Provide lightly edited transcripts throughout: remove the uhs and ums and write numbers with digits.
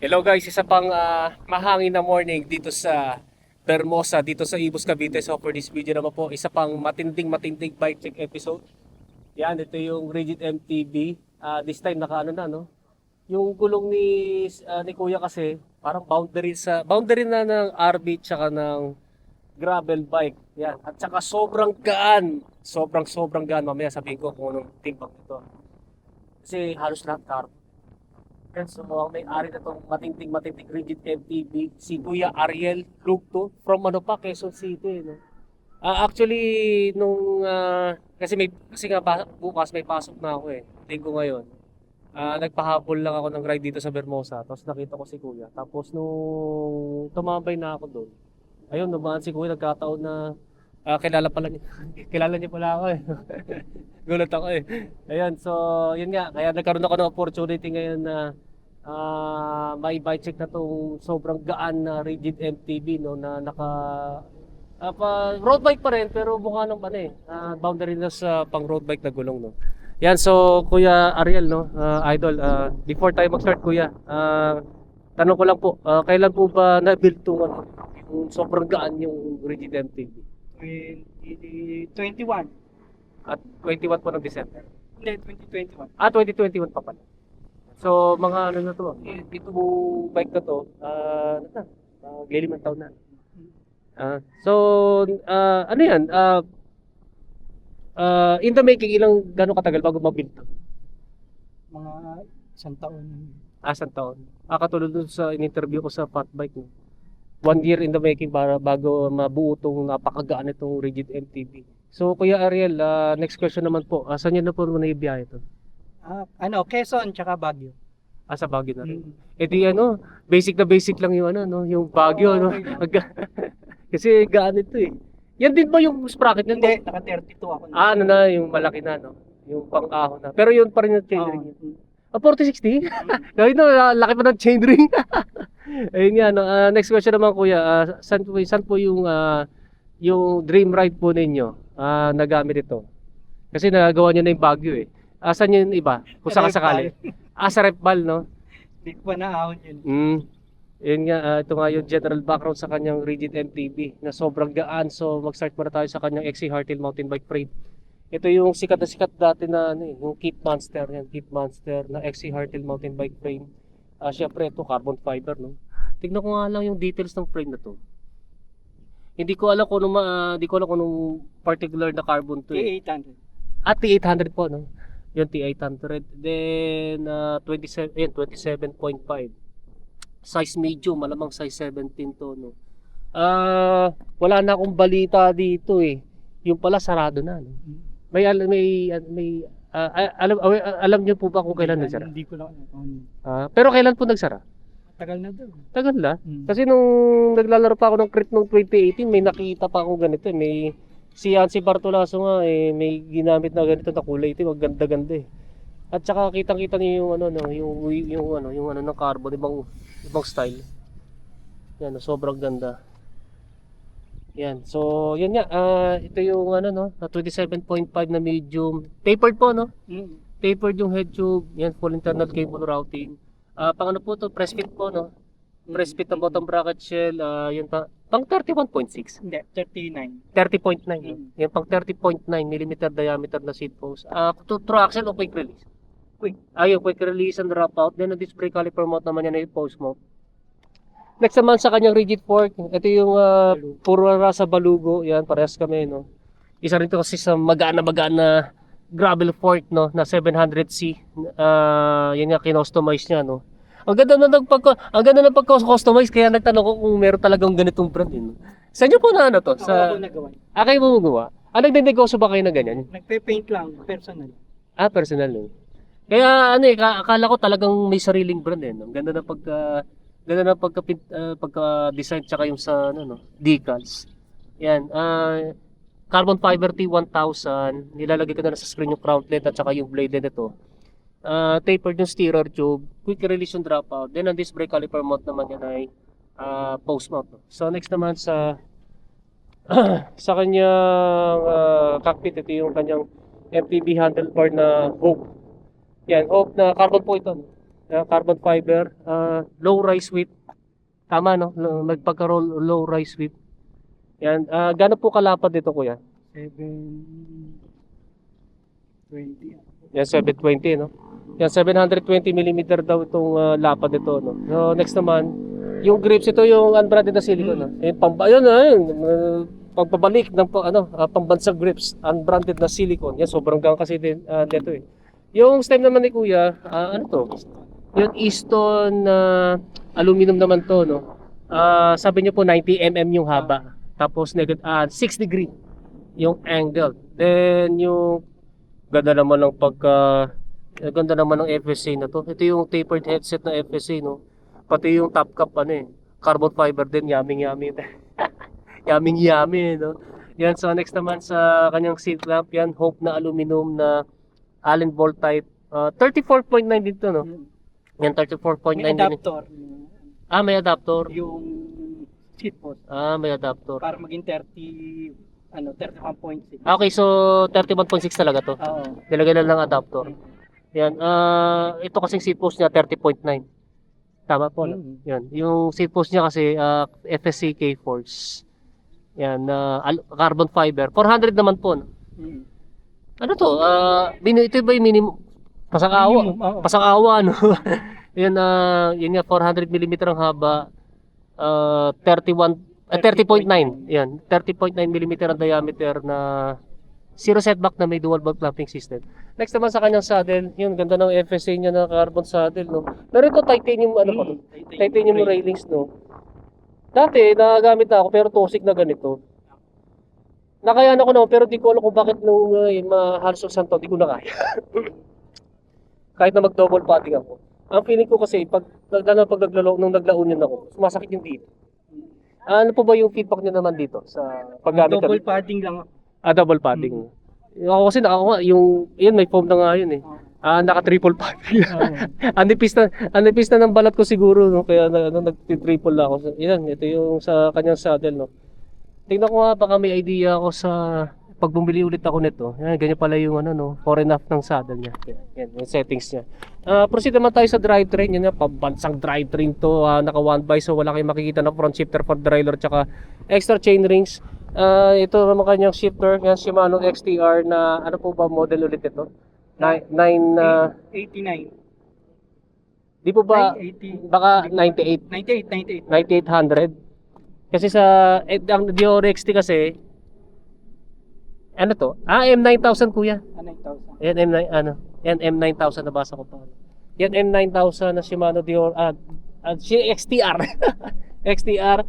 Hello guys, isa pang mahangin na morning dito sa Bermosa, dito sa Ibus Cavite. So for this video naman po, isa pang matinding bike check episode. Yan, ito yung Rigid MTB. This time naka ano na, no? Yung gulong ni Kuya kasi parang boundary na ng RB tsaka ng gravel bike. Yan, at saka sobrang gaan. Sobrang gaan. Mamaya sabihin ko kung anong timbang nito. Kasi halos lahat carbon. Yan, so ang may-ari na itong matinding Rigid MTB, si Kuya Ariel Lugto from Quezon City, no? Actually kasi nga bukas may pasok na ako linggo ngayon. Nagpahabol lang ako ng ride dito sa Bermosa, tapos nakita ko si Kuya. Tapos nung tumambay na ako doon, ayun, dumaan si Kuya, nagkataon na kilala pala niya. Kilala niya pala ako Gulat ako Ayun, so yun nga, kaya nagkaroon ako ng opportunity ngayon na may bike check na tong sobrang gaan na Rigid MTB, no, na road bike pa rin pero mukha ng boundary na sa pang road bike na gulong, no. Yan, so Kuya Ariel, no, idol, before tayo mag-start Kuya, tanong ko lang po, kailan po ba na-build tong yung sobrang gaan yung Rigid MTB? 2021. At 21 po ng December. Hindi, 2021. 2021 pa pala. So mga ano na to, itong bike na to, limang taon na. Ano yan, in the making, gano'ng katagal bago mabuild to? Mga isang taon. Isang taon. Katulad dun sa in-interview ko sa Fat Bike, no? 1 year in the making para bago mabuo itong napakagaan itong Rigid MTB. So Kuya Ariel, next question naman po, saan nyo na po muna ibiyahe ito? Quezon tsaka Baguio. Sa Baguio na rin. Basic na basic lang yung yung Baguio, no? Kasi gaan ito Yan din ba yung sprocket nito? Hindi, naka 32 ako. Yung malaki na, no? Yung pang-ahon na. Pero yun pa rin yung chainring. 4060? Gawin na, laki pa ng chainring. Ayun nga, no? Next question naman Kuya, saan po yung dream ride po ninyo nagamit ito? Kasi nagawa nyo na yung Baguio Saan yung iba? Kung sakasakali. Sa Repbal, no? Hindi ko pa naahon yun. Yun nga, ito nga yung general background sa kanyang Rigid MTB na sobrang gaan. So mag-start muna tayo sa kanyang XC Hardtail mountain bike frame. Ito yung sikat na sikat dati na yung Kit Monster, na XC Hardtail mountain bike frame. Syempre ito carbon fiber, no? Tignan ko nga lang yung details ng frame na to. Hindi ko alam kung anong particular na carbon to T800. T800 po, no? Yung T800. Then 27.5. Size medium, malamang size 17 to, no. Wala na akong balita dito Yung pala sarado na, no. Alam niyo po ba kung kailan nagsara? Hindi ko lang alam. Pero kailan po nagsara? Tagal na daw. Tagal na. Kasi nung naglalaro pa ako ng crit noong 2018, may nakita pa ako ganito si Yancy Bartolaso nga may ginamit na ganito na kulay itim, maganda-ganda At saka kitang-kita niyo yung ng carbon, ibang style. Yan, sobrang ganda. Yan. So, yun nga, ito yung 27.5 na medium. Tapered po, no? Tapered yung head tube. Yan, full internal cable routing. Pang po to, press fit po, no? Press fit ang bottom bracket shell. Yun pang 31.6. Hindi, 39. 30.9. Yan, pang 30.9 mm diameter na seat post. True axle o quick release? Quick. Yung quick release and drop out. Then, ang disc brake caliper mount naman yan yung post mount. Next naman sa kanyang rigid fork, ito yung puro rasa balugo. Yan, parehas kami, no? Isa rin to kasi sa magaan na gravel fork, no, na 700C. Yan nga, kinostomize niya, no? Ang ganda ng pagka-customize, kaya nagtanong ko kung meron talagang ganitong brand, no? Sa inyo po na to? Ako nagawa. Kayo mo gumawa? Nagde-negosyo ba kayo na ganyan? Nagpe-paint lang, personal. Personal, no? Kaya akala ko talagang may sariling brand, no? Ganda ng pagka-design tsaka yung sa decals. Yan, carbon fiber T1000, nilalagay ko na sa screen yung crown plate at saka yung blade nito. Tapered yung steerer tube, quick release yung dropout. Then ang disc brake caliper mount naman yan ay post mount. So next naman sa sa kanyang cockpit, ito yung kanyang MTB handlebar na Hope. Yan, Hope na carbon po ito. Carbon fiber, low rise width. Tama, no? Low rise width. Yan. Gaano po kalapad dito, kuya? 720. Yan, 720, no? Yan, 720 mm daw itong lapad nito, no? So, next naman, yung grips, ito yung unbranded na silicone, no? Yung pagpabalik ng pambansang grips, unbranded na silicone. Yan, sobrang gang kasi din dito eh. Yung stem naman ni kuya, ano to? Yung Easton aluminum naman to, no? Sabi niyo po 90 mm yung haba. Tapos 6 degree yung angle. Then yung ganda naman ng FSC na to. Ito yung tapered headset na FSC, no? Pati yung top cap carbon fiber din, yummy. Yummy, no? Yan, so next naman sa kanyang seat lamp, yan Hope na aluminum na Allen bolt type. 34.9 dito, no? Yan, 34.9 May din. adapter. May adapter. Yung seat post. May adapter. Para maging 31.6. Okay, so 31.6 talaga to. Oo. Nilagay lang ng adapter. Yan, ito kasing seat post niya 30.9. Tama po, no? Mm. Yan, yung seat post niya kasi FSC K-Force. Yan, carbon fiber. 400 naman po, no? Mm. Ano to? Ito ba yung minimum? Pasakawa. Minimum, oo. Pasakawa, no? Yan, yun nga, 400 mm ang haba. 30.9. Yan, 30.9 mm ang diameter na zero setback na may dual bolt clamping system. Next naman sa kanyang saddle, yun, ganda ng FSA niya na carbon saddle, no? Pero ito titanium, titanium railings, no? Dati, nagagamit na ako, pero toxic na ganito. Nakayaan ako naman, pero di ko alam kung bakit nung halos santo, di ko na kaya. Kahit na mag-double padding ako. Ang feeling ko kasi, nung naglaunan ako, sumasakit yung dito. Ano po ba yung feedback niyo naman dito sa paggamit? Double padding lang ako. Double padding. Ako kasi yun may foam na nga yun eh. Naka triple padding. Anipis na ng balat ko siguro, no? Kaya nag-triple na ako. Yan, ito yung sa kanyang saddle, no. Tingnan ko nga, baka may idea ako sa pag bumili ulit ako nito. Yan, ganyan pala yung fore enough ng saddle niya. Yan, yung settings niya. Proceed naman tayo sa drivetrain. Yan, pambansang drivetrain to. Naka 1x, so wala kayong makikita na front shifter for derailleur tsaka extra chain rings. Ito naman kanyang shifter. Yan, Shimano XTR na ano po ba model ulit ito? 89. Di po ba 80. baka 98? 98. 9800? Kasi ang Dior XT kasi ano to? M9000 kuya. 9,000. Yan Yan M9000 nabasa ko pa. Yan M9000 na Shimano Dior XTR. XTR.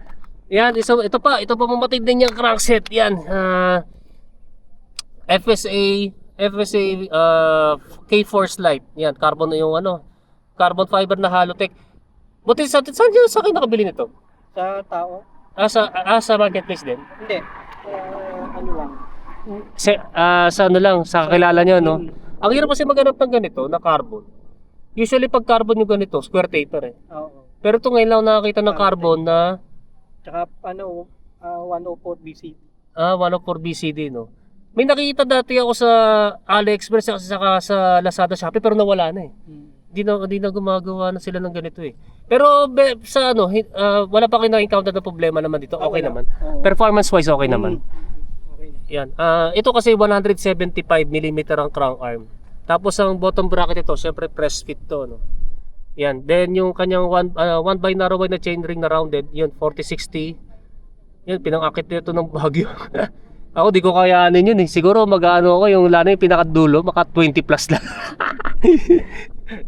Yan, ito pa mamatid din yung crankset yan. FSA K-Force Light. Yan, carbon yung carbon fiber na Halotech. Buti saan kayo nakabili nito? Sa tao? Sa marketplace din. Hindi. Ano lang. Sa kakilala nyo, no? Ang hirap kasi maghanap ng ganito na carbon. Usually pag carbon yung ganito, square taper eh. Oo. Pero ito ngayon lang nakakita ng carbon na 104 BCD. 104 BCD, no? May nakikita dati ako sa AliExpress saka sa Lazada, Shopee, pero nawala na eh. Hindi na gumagawa na sila ng ganito eh. Pero sa wala pa kayo na-encounter na problema naman dito. Okay naman. Performance wise okay naman. Okay. Yan. Ito kasi 175 mm ang crank arm. Tapos ang bottom bracket ito, syempre press fit to, no. Yan. Then yung kanyang 1 by narrow wide na chain ring na rounded, yun 4060. Yan, pinang-akit nito ng Baguio. Ako di ko kayanin yun eh. Siguro mag-ano ako yung lana yung pinakadulo, maka 20 plus lang.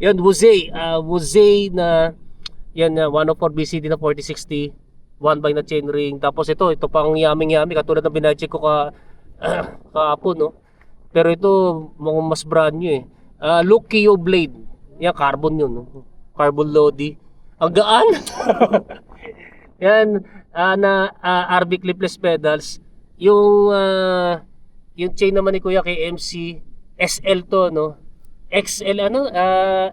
Yan, Wuzay na yan, 104 BCD na 4060, 1 by na chain ring. Tapos ito pang yaming katulad ng binacheck ko kahapon, no. Pero ito mukhang mas brand new eh. Lukio blade. Yan, carbon yun, no? Carbon Lodi. Ang gaan. Yan, RB clipless pedals. Yung chain naman ni Kuya kay MC SL to, no. XL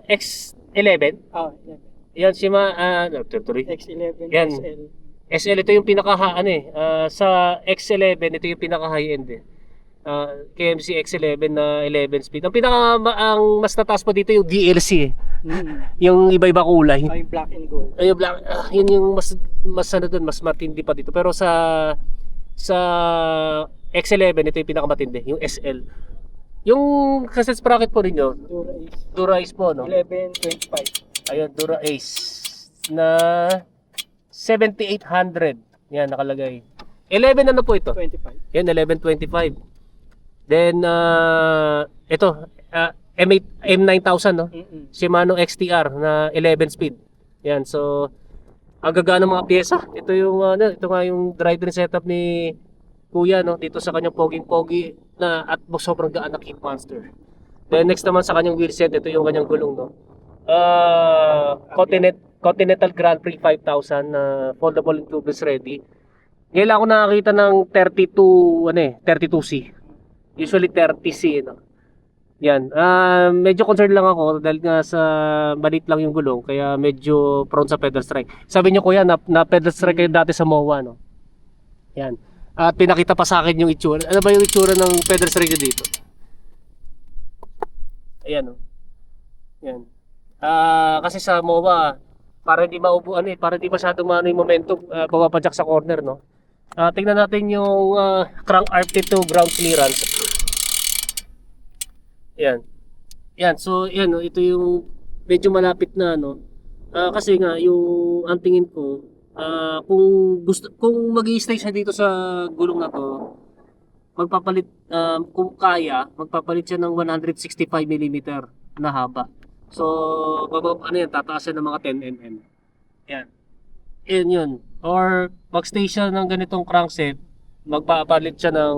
X11. Yan X11 Yan. SL. SL ito yung pinaka sa X11 ito yung pinaka high end eh. KMC X11 na 11 speed. Ang mas tataas pa dito yung DLC, yung iba-iba kulay. Ay, black and gold. Ay, black, yun yung mas ano doon, mas matindi pa dito. Pero sa X11 ito yung pinakamatindi, yung SL. Yung cassette sprocket po ninyo, Dura Ace. Dura Ace po, no? 1125. Ayun, Dura Ace na 7800. Yan, nakalagay. 11 ano po ito? 25. Yan, 1125. Then, ito, M8, M9000, no? Shimano XTR na 11 speed. Yan, so, ang gagana ng mga pyesa. Ito yung, ito nga yung drivetrain setup ni Kuya, no? Dito sa kanyang poging-pogi na at sobrang gaan na Kid Monster. Then, next naman sa kanyang wheelset, ito yung kanyang gulong, no? Continental Grand Prix 5000 na foldable and tubeless ready. Ngayon lang ako nakakita ng 32C. Usually 30C, no? Yan. Medyo concerned lang ako dahil nga sa maliit lang yung gulong kaya medyo prone sa pedal strike. Sabi niyo kuya na pedal strike kayo dati sa MOA, no? Yan. At pinakita pa sa akin yung itsura. Ano ba yung itsura ng pedal strike dito? Ayan, no? Yan. Kasi sa MOA para hindi maubuan para hindi masyadong maano yung momentum papapadyak sa corner, no? Tingnan natin yung crank arm to ground clearance. Yan. Yan, so yan, no, ito yung medyo malapit na, no. Kasi nga yung ang tingin ko kung magi-stay siya dito sa gulong na to, magpapalit kung kaya, magpapalit siya ng 165 mm na haba. So, tataas siya ng mga 10 mm. Yan. Yan yun. Or mag-stay siya ng ganitong crankset, magpapalit siya ng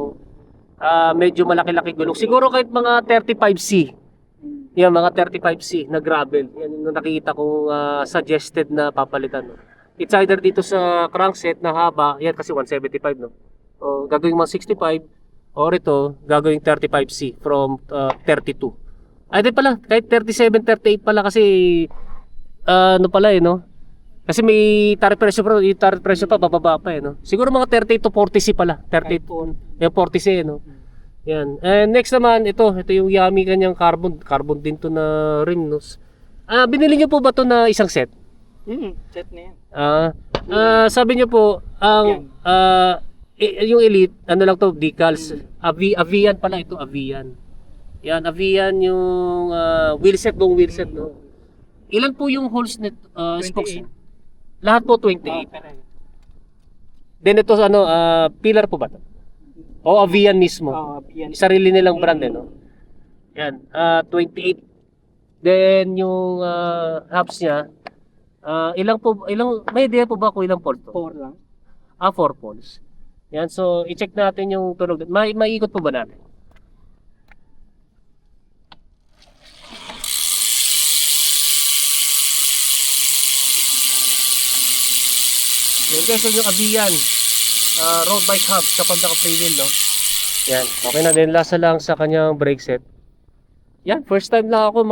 medyo malaki-laki gulong. Siguro kahit mga 35C. Yan, mga 35C na gravel. Yan yung nakikita kong suggested na papalitan. No? It's either dito sa crankset na haba, yan kasi 175, no? O gagawing 165 or ito gagawing 35C from 32. Ay, di pala, kahit 37, 38 pala kasi ano pala no? Kasi may tariff presyo pero yung tariff presyo pa bababa pa no. Siguro mga 38 to 40C pala. 38 yung 40C no. Yan. And next naman ito yung Yami kanyang carbon din to na rim no. Binili niyo po ba to na isang set? Set na yan. Sabi niyo po ang yung Elite ano lang to decals. Avian pala ito, Avian. Yan, Avian yung wheelset no. Ilan po yung holes net spokes? Lahat po 28. Then ito pillar po ba 'to? O Avian mismo. Avian. Sarili nilang brand no. Yan, 28. Then yung hubs niya ilang may idea po ba kung ilang poles to? 4 lang. 4 poles. Yan, so i-check natin yung tunog. Maiikot po ba natin? Yan guys, yung Avian road bike hub kapag naka-free wheel, no? Yan, okay na din. Lasa lang sa kanyang brake set. Yan, first time lang ako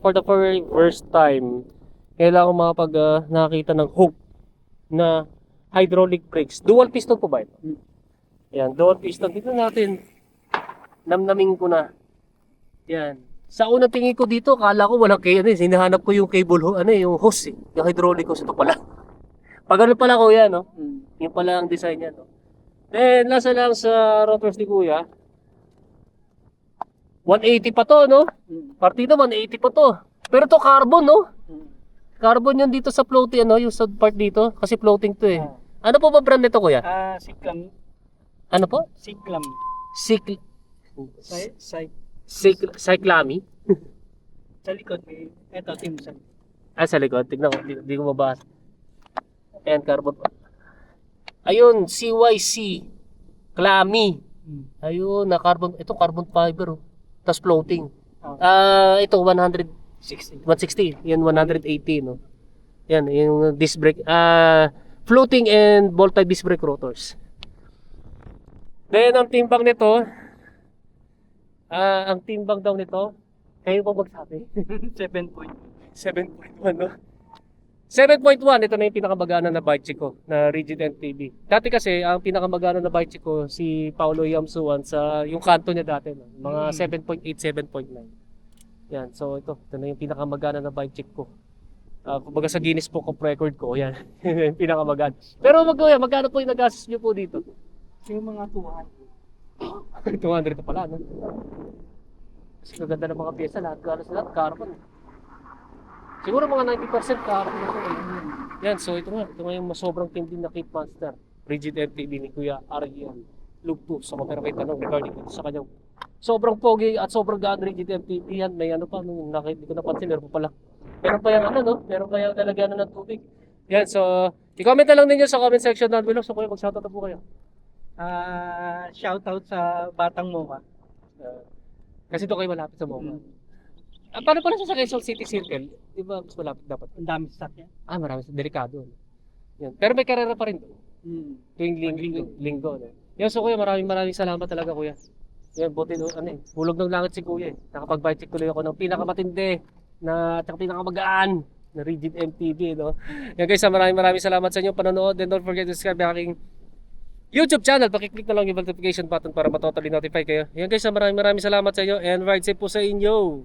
for the very first time kailangan ko makapag nakakita ng hook na hydraulic brakes. Dual piston po ba ito? Yan, dual piston. Dito natin namnamin ko na. Yan. Sa unang tingin ko dito, kala ko walang hinahanap ko yung cable yung hose yung hydraulic hose. Ito pala. Pag ano pala kuya, no? Yung pala ang design niya, no? Then, lasa lang sa rotors ni kuya. 180 pa to, no? Partida 180 pa to. Pero to carbon, no? Carbon yun dito sa floating, yung sa part dito. Kasi floating to eh. Ano po ba brand nito kuya? Cyclam. Ano po? Cyclam. Cyclami? Sa likod may eto Timson. Sa likod. Tignan ko. Hindi ko mabasa. Ayan, carbon. Ayun, CYC. Clami. Ayun, na carbon. Ito, carbon fiber. Tapos floating. Ito, 160. Yan, 180, no? Yan, yung disc brake. Floating and ball-type disc brake rotors. Then, ang timbang nito, daw nito, kayo pa magsabi? 7.1. 7.1, no? 7.1, ito na yung pinakamagana na bike check ko na Rigid MTB. Dati kasi, ang pinakamagana na bike check ko si Paolo Yamsuan sa yung kanto niya dati. No? Mga 7.8, 7.9. Yan, so ito na yung pinakamagana na bike check ko. Kumbaga sa Guinness Book of Record ko, yan. yung pinakamagana. Pero magkano po yung nagastos niyo po dito? Yung mga 200. 200 na pala, no? Kasi kaganda ng mga pyesa, lahat carbon. Siguro mga 90% carbon na ito. Yan, so ito nga yung sobrang tindi na Cape Monster. Rigid MTB ni Kuya Ariel Lugtus. So kung meron kayo tanong regarding dito sa kanyang sobrang pogi at sobrang gaan Rigid MTB yan. May ano pa, nung hindi ko napansin, meron pa pala. Meron pa yung ano, no? Meron pa yung talagyan ng tubig. Yan, so i-comment na lang ninyo sa comment section down below. So kuya, mag-shoutout na po kayo. Shoutout sa Batang Moka. Kasi doon kayo malapit sa MOMA. Paano pala sa Quezon City Circle? Di ba mas malapit dapat? Ang dami stock yan. Marami. Delikado. Yan. Pero may karera pa rin doon. Tuwing linggo. No? Yan, so kuya, maraming salamat talaga kuya. Yan, buti doon, hulog ng langit si kuya. Nakapag-bike check tuloy ako ng pinakamatindi at pinakamagaan na Rigid MTB. No? Yan guys, maraming salamat sa inyo panonood. And don't forget to subscribe ang aking YouTube channel. Pakiclick na lang yung notification button para matotally notify kayo. Yan guys, maraming salamat sa inyo and ride safe po sa inyo.